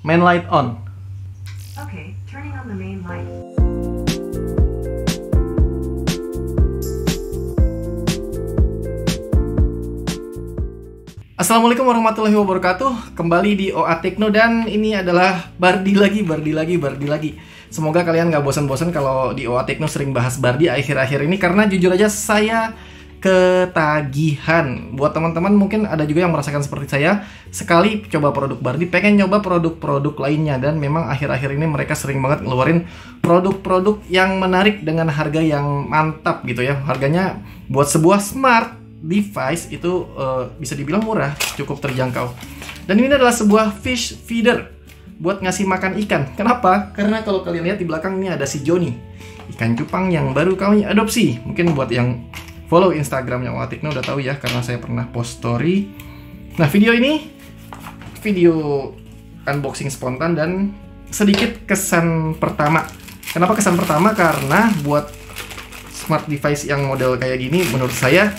Main light on. Okay, turning on the main light. Assalamualaikum warahmatullahi wabarakatuh. Kembali di OA Tekno dan ini adalah Bardi lagi. Semoga kalian gak bosan-bosan kalau di OA Tekno sering bahas Bardi akhir-akhir ini, karena jujur aja saya ketagihan. Buat teman-teman mungkin ada juga yang merasakan seperti saya, sekali coba produk Bardi pengen nyoba produk-produk lainnya, dan memang akhir-akhir ini mereka sering banget ngeluarin produk-produk yang menarik dengan harga yang mantap gitu ya. Harganya buat sebuah smart device itu bisa dibilang murah, cukup terjangkau. Dan ini adalah sebuah fish feeder buat ngasih makan ikan. Kenapa? Karena kalau kalian lihat di belakang ini ada si Johnny, ikan cupang yang baru kami adopsi. Mungkin buat yang follow Instagramnya OA Tekno udah tahu ya, karena saya pernah post story. Nah, video ini video unboxing spontan dan sedikit kesan pertama. Kenapa kesan pertama? Karena buat smart device yang model kayak gini menurut saya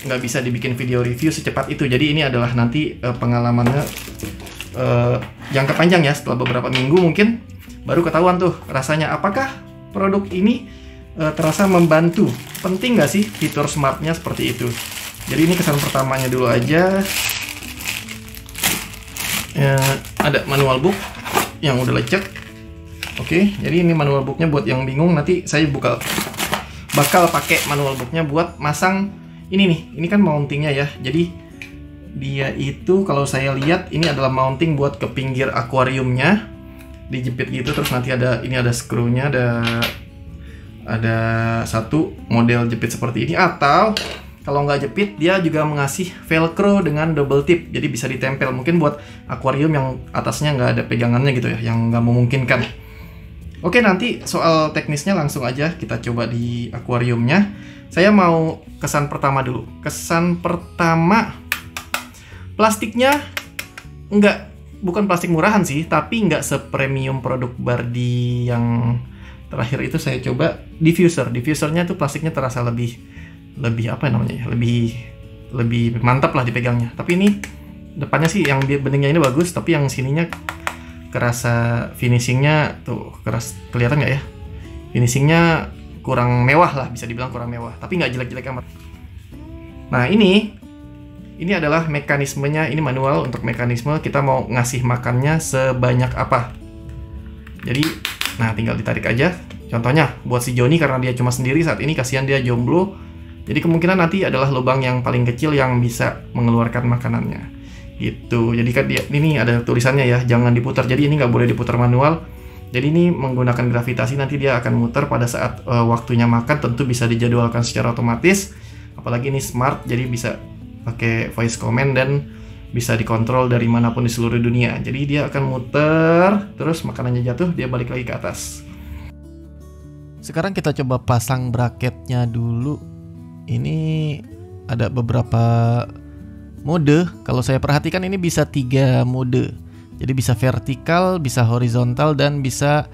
nggak bisa dibikin video review secepat itu. Jadi ini adalah nanti pengalamannya jangka panjang ya, setelah beberapa minggu mungkin baru ketahuan tuh rasanya apakah produk ini terasa membantu. Penting nggak sih fitur smartnya seperti itu. Jadi ini kesan pertamanya dulu aja. Ada manual book yang udah lecek. Oke, jadi ini manual booknya buat yang bingung, nanti saya bakal pakai manual booknya buat masang. Ini nih, ini kan mountingnya ya. Jadi dia itu kalau saya lihat ini adalah mounting buat ke pinggir akuariumnya, dijepit gitu. Terus nanti ini ada screw-nya, ada satu model jepit seperti ini. Atau kalau nggak jepit, dia juga mengasih velcro dengan double tip, jadi bisa ditempel. Mungkin buat akuarium yang atasnya nggak ada pegangannya gitu ya, yang nggak memungkinkan. Oke, nanti soal teknisnya langsung aja kita coba di akuariumnya. Saya mau kesan pertama dulu. Kesan pertama, plastiknya bukan plastik murahan sih, tapi nggak sepremium produk Bardi yang terakhir itu. Saya coba diffusernya tuh plastiknya terasa lebih apa namanya ya, lebih mantap lah dipegangnya. Tapi ini depannya sih yang beningnya ini bagus, tapi yang sininya kerasa finishingnya tuh kelihatan nggak ya? Finishingnya kurang mewah lah, bisa dibilang kurang mewah, tapi nggak jelek-jelek amat. Nah, ini adalah mekanismenya. Ini manual untuk mekanisme kita mau ngasih makannya sebanyak apa. Jadi, nah tinggal ditarik aja. Contohnya buat si Johnny, karena dia cuma sendiri saat ini, kasihan dia jomblo. Jadi kemungkinan nanti adalah lubang yang paling kecil yang bisa mengeluarkan makanannya. Gitu. Jadi kan ini ada tulisannya ya, jangan diputar. Jadi ini nggak boleh diputar manual. Jadi ini menggunakan gravitasi, nanti dia akan muter pada saat waktunya makan. Tentu bisa dijadwalkan secara otomatis. Apalagi ini smart, jadi bisa pakai voice command dan bisa dikontrol dari manapun di seluruh dunia. Jadi dia akan muter, terus makanannya jatuh, dia balik lagi ke atas. Sekarang kita coba pasang bracketnya dulu. Ini ada beberapa mode. Kalau saya perhatikan ini bisa 3 mode. Jadi bisa vertikal, bisa horizontal, dan bisa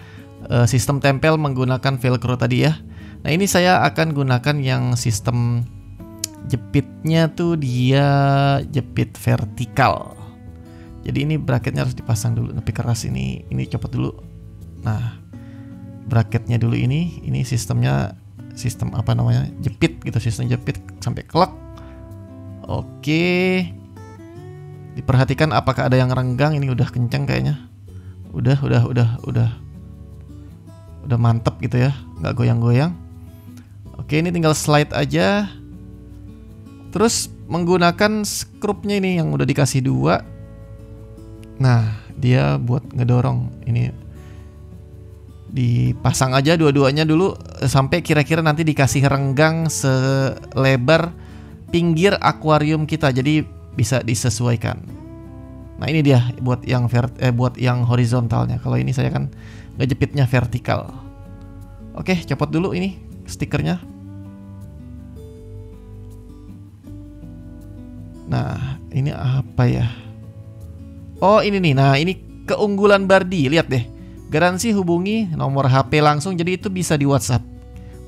sistem tempel menggunakan velcro tadi ya. Nah, ini saya akan gunakan yang sistem jepitnya tuh dia jepit vertikal. Jadi ini bracketnya harus dipasang dulu, tapi keras ini copot dulu. Nah, bracketnya dulu ini sistemnya sistem apa namanya? Jepit gitu, sistem jepit sampai klek. Oke. Diperhatikan apakah ada yang renggang. Ini udah kenceng kayaknya. Udah mantep gitu ya, nggak goyang-goyang. Oke, ini tinggal slide aja. Terus menggunakan skrupnya ini yang udah dikasih 2. Nah, dia buat ngedorong. Ini dipasang aja dua-duanya dulu sampai kira-kira nanti dikasih renggang selebar pinggir akuarium kita. Jadi bisa disesuaikan. Nah, ini dia buat yang horizontalnya. Kalau ini saya kan ngejepitnya vertikal. Oke, copot dulu ini stikernya. Nah, ini apa ya? Oh, ini nih. Nah, ini keunggulan Bardi. Lihat deh. Garansi hubungi nomor HP langsung. Jadi itu bisa di WhatsApp.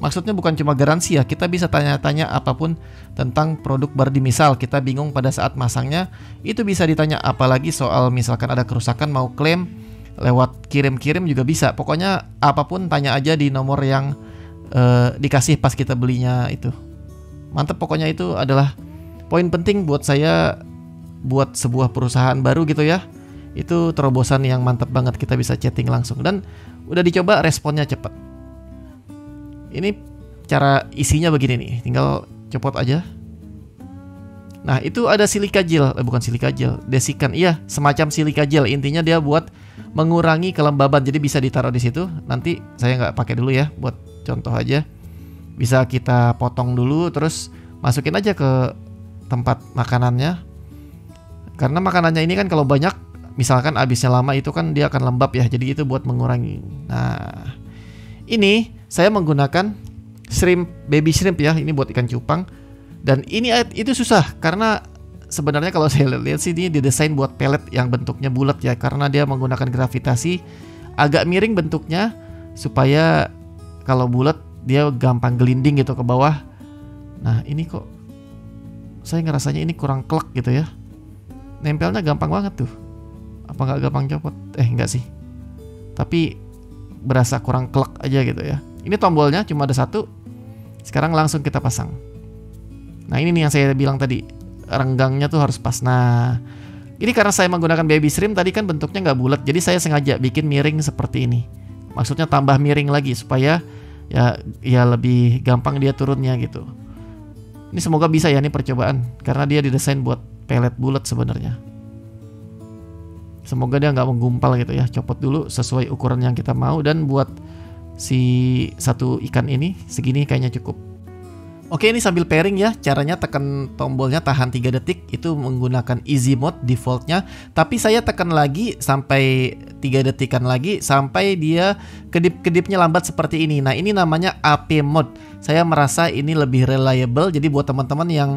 Maksudnya bukan cuma garansi ya, kita bisa tanya-tanya apapun tentang produk Bardi. Misal kita bingung pada saat masangnya, itu bisa ditanya. Apalagi soal misalkan ada kerusakan mau klaim lewat kirim-kirim juga bisa. Pokoknya apapun tanya aja di nomor yang dikasih pas kita belinya itu. Mantep, pokoknya itu adalah poin penting buat saya buat sebuah perusahaan baru gitu ya. Itu terobosan yang mantep banget, kita bisa chatting langsung dan udah dicoba responnya cepet. Ini cara isinya begini nih, tinggal copot aja. Nah itu ada silika gel, bukan silika gel, desikan, iya semacam silika gel. Intinya dia buat mengurangi kelembaban, jadi bisa ditaruh di situ. Nanti saya nggak pakai dulu ya, buat contoh aja. Bisa kita potong dulu, terus masukin aja ke tempat makanannya. Karena makanannya ini kan kalau banyak, misalkan habisnya lama itu kan dia akan lembab ya, jadi itu buat mengurangi. Nah ini saya menggunakan shrimp, baby shrimp ya, ini buat ikan cupang. Dan ini itu susah karena sebenarnya kalau saya lihat sih ini didesain buat pelet yang bentuknya bulat ya, karena dia menggunakan gravitasi agak miring bentuknya supaya kalau bulat dia gampang gelinding gitu ke bawah. Nah ini kok saya ngerasanya ini kurang klek gitu ya, nempelnya gampang banget tuh. Apa nggak gampang copot? Enggak sih, tapi berasa kurang klek aja gitu ya. Ini tombolnya cuma ada satu. Sekarang langsung kita pasang. Nah ini nih yang saya bilang tadi, renggangnya tuh harus pas. Nah ini karena saya menggunakan baby shrimp tadi kan bentuknya nggak bulat, jadi saya sengaja bikin miring seperti ini. Maksudnya tambah miring lagi supaya ya lebih gampang dia turunnya gitu. Ini semoga bisa ya, ini percobaan karena dia didesain buat pelet bulat sebenarnya. Semoga dia nggak menggumpal gitu ya. Copot dulu sesuai ukuran yang kita mau, dan buat si satu ikan ini segini kayaknya cukup. Oke, ini sambil pairing ya. Caranya tekan tombolnya tahan 3 detik, itu menggunakan easy mode defaultnya. Tapi saya tekan lagi sampai 3 detikan lagi sampai dia kedip-kedipnya lambat seperti ini. Nah ini namanya AP mode. Saya merasa ini lebih reliable. Jadi buat teman-teman yang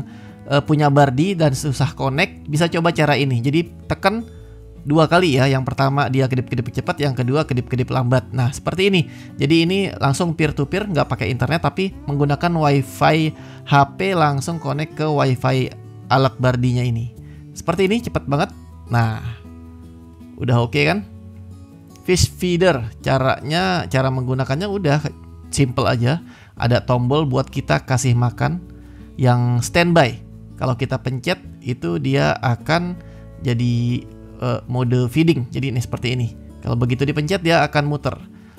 punya Bardi dan susah connect, bisa coba cara ini. Jadi tekan 2 kali ya. Yang pertama dia kedip-kedip cepat, yang kedua kedip-kedip lambat. Nah seperti ini. Jadi ini langsung peer to peer, nggak pakai internet tapi menggunakan wifi HP, langsung connect ke wifi alat Bardinya ini. Seperti ini, cepat banget. Nah udah oke kan. Fish feeder, cara menggunakannya udah simple aja. Ada tombol buat kita kasih makan yang standby. Kalau kita pencet itu dia akan jadi mode feeding. Jadi ini seperti ini. Kalau begitu dipencet dia akan muter,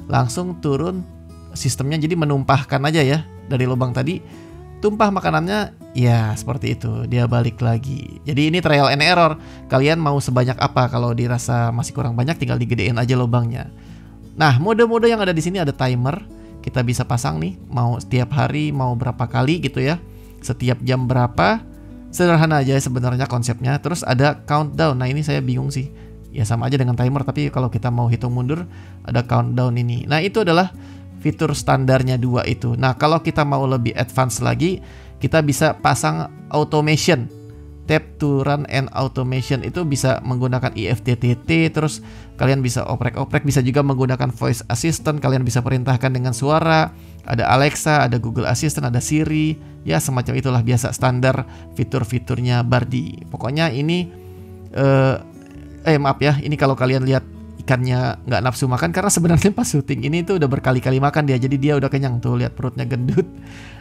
langsung turun sistemnya. Jadi menumpahkan aja ya dari lubang tadi, tumpah makanannya ya seperti itu, dia balik lagi. Jadi ini trial and error. Kalian mau sebanyak apa? Kalau dirasa masih kurang banyak, tinggal digedein aja lubangnya. Nah mode-mode yang ada di sini ada timer. Kita bisa pasang nih, mau setiap hari, mau berapa kali gitu ya, setiap jam berapa. Sederhana aja sebenarnya konsepnya. Terus ada countdown. Nah ini saya bingung sih, ya sama aja dengan timer, tapi kalau kita mau hitung mundur ada countdown ini. Nah itu adalah fitur standarnya 2 itu. Nah kalau kita mau lebih advance lagi, kita bisa pasang automation. Tap to run and automation, itu bisa menggunakan IFTTT. Terus kalian bisa oprek-oprek, bisa juga menggunakan voice assistant. Kalian bisa perintahkan dengan suara. Ada Alexa, ada Google Assistant, ada Siri. Ya semacam itulah, biasa standar fitur-fiturnya Bardi. Pokoknya ini maaf ya, ini kalau kalian lihat ikannya nggak nafsu makan, karena sebenarnya pas syuting ini tuh udah berkali-kali makan dia, jadi dia udah kenyang tuh, lihat perutnya gendut.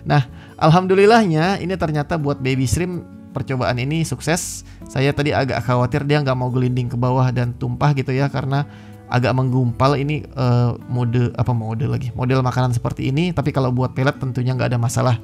Nah alhamdulillahnya ini ternyata buat baby shrimp percobaan ini sukses. Saya tadi agak khawatir dia nggak mau gelinding ke bawah dan tumpah gitu ya, karena agak menggumpal. Ini model makanan seperti ini. Tapi kalau buat pelet tentunya nggak ada masalah.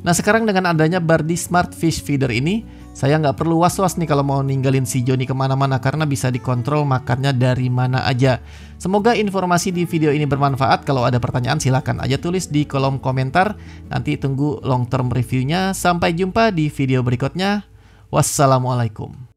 Nah sekarang dengan adanya Bardi Smart Fish Feeder ini, saya nggak perlu was-was nih kalau mau ninggalin si Joni kemana-mana, karena bisa dikontrol makannya dari mana aja. Semoga informasi di video ini bermanfaat. Kalau ada pertanyaan silahkan aja tulis di kolom komentar. Nanti tunggu long term reviewnya. Sampai jumpa di video berikutnya. Wassalamualaikum.